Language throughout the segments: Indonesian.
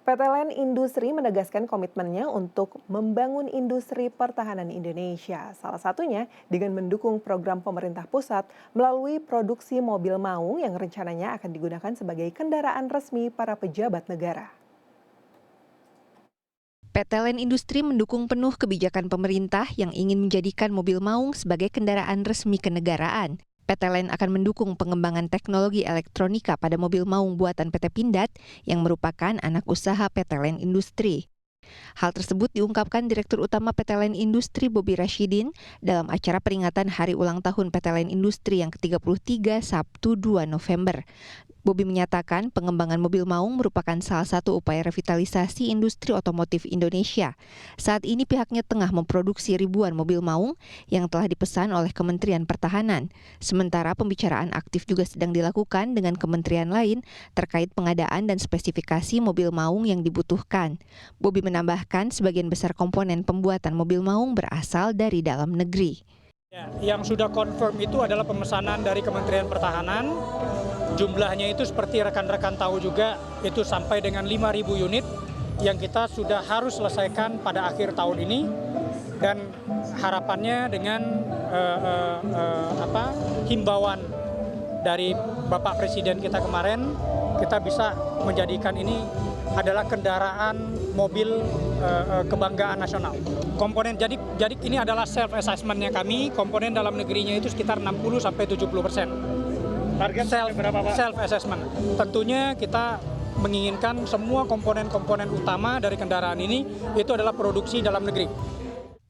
PT Len Industri menegaskan komitmennya untuk membangun industri pertahanan Indonesia. Salah satunya dengan mendukung program pemerintah pusat melalui produksi mobil maung yang rencananya akan digunakan sebagai kendaraan resmi para pejabat negara. PT Len Industri mendukung penuh kebijakan pemerintah yang ingin menjadikan mobil maung sebagai kendaraan resmi kenegaraan. PT Len akan mendukung pengembangan teknologi elektronika pada mobil maung buatan PT Pindad yang merupakan anak usaha PT Len Industri. Hal tersebut diungkapkan Direktur Utama PT Len Industri Bobi Rashidin dalam acara peringatan Hari Ulang Tahun PT Len Industri yang ke-33 Sabtu 2 November. Bobi menyatakan pengembangan mobil maung merupakan salah satu upaya revitalisasi industri otomotif Indonesia. Saat ini pihaknya tengah memproduksi ribuan mobil maung yang telah dipesan oleh Kementerian Pertahanan. Sementara pembicaraan aktif juga sedang dilakukan dengan kementerian lain terkait pengadaan dan spesifikasi mobil maung yang dibutuhkan. Bobi menambahkan sebagian besar komponen pembuatan mobil maung berasal dari dalam negeri. Ya, yang sudah confirm itu adalah pemesanan dari Kementerian Pertahanan. Jumlahnya itu seperti rekan-rekan tahu juga, itu sampai dengan 5.000 unit yang kita sudah harus selesaikan pada akhir tahun ini. Dan harapannya dengan himbauan dari Bapak Presiden kita kemarin, kita bisa menjadikan ini adalah kendaraan mobil kebanggaan nasional. Komponen jadi ini adalah self assessment-nya kami, komponen dalam negerinya itu sekitar 60-70%. Target berapa, Pak? Self assessment. Tentunya kita menginginkan semua komponen-komponen utama dari kendaraan ini itu adalah produksi dalam negeri.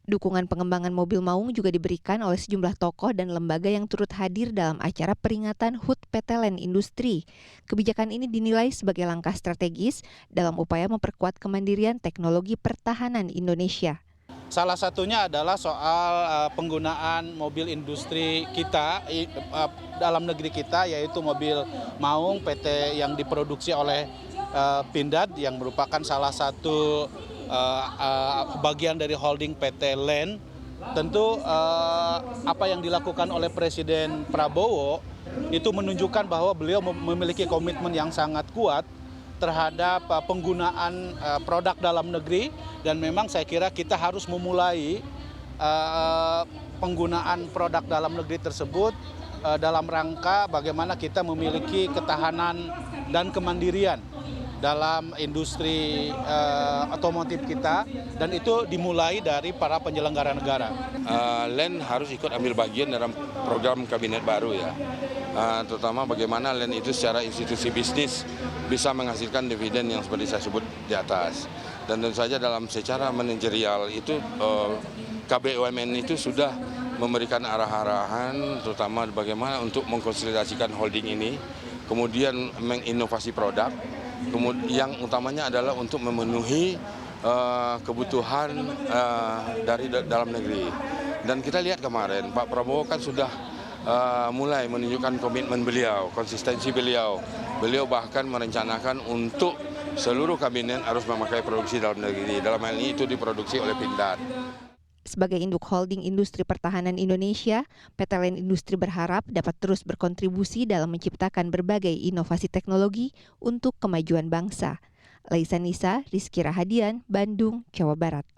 Dukungan pengembangan mobil maung juga diberikan oleh sejumlah tokoh dan lembaga yang turut hadir dalam acara peringatan HUT PT Len Industri. Kebijakan ini dinilai sebagai langkah strategis dalam upaya memperkuat kemandirian teknologi pertahanan Indonesia. Salah satunya adalah soal penggunaan mobil industri kita dalam negeri kita, yaitu mobil maung PT yang diproduksi oleh Pindad yang merupakan salah satu bagian dari holding PT Len. Tentu apa yang dilakukan oleh Presiden Prabowo itu menunjukkan bahwa beliau memiliki komitmen yang sangat kuat terhadap penggunaan produk dalam negeri, dan memang saya kira kita harus memulai penggunaan produk dalam negeri tersebut dalam rangka bagaimana kita memiliki ketahanan dan kemandirian dalam industri otomotif kita, dan itu dimulai dari para penyelenggara negara. Len harus ikut ambil bagian dalam program kabinet baru ya, terutama bagaimana Len itu secara institusi bisnis bisa menghasilkan dividen yang seperti saya sebut di atas. Dan tentu saja dalam secara manajerial itu KBUMN itu sudah memberikan arah-arahan terutama bagaimana untuk mengkonsolidasikan holding ini, kemudian menginovasi produk, kemudian yang utamanya adalah untuk memenuhi kebutuhan dari dalam negeri. Dan kita lihat kemarin Pak Prabowo kan sudah mulai menunjukkan komitmen beliau, konsistensi beliau. Beliau bahkan merencanakan untuk seluruh kabinet harus memakai produksi dalam negeri. Dalam hal ini itu diproduksi oleh Pindad. Sebagai induk holding industri pertahanan Indonesia, PT Len Industri berharap dapat terus berkontribusi dalam menciptakan berbagai inovasi teknologi untuk kemajuan bangsa. Laisa Nisa, Rizky Rahadian, Bandung, Jawa Barat.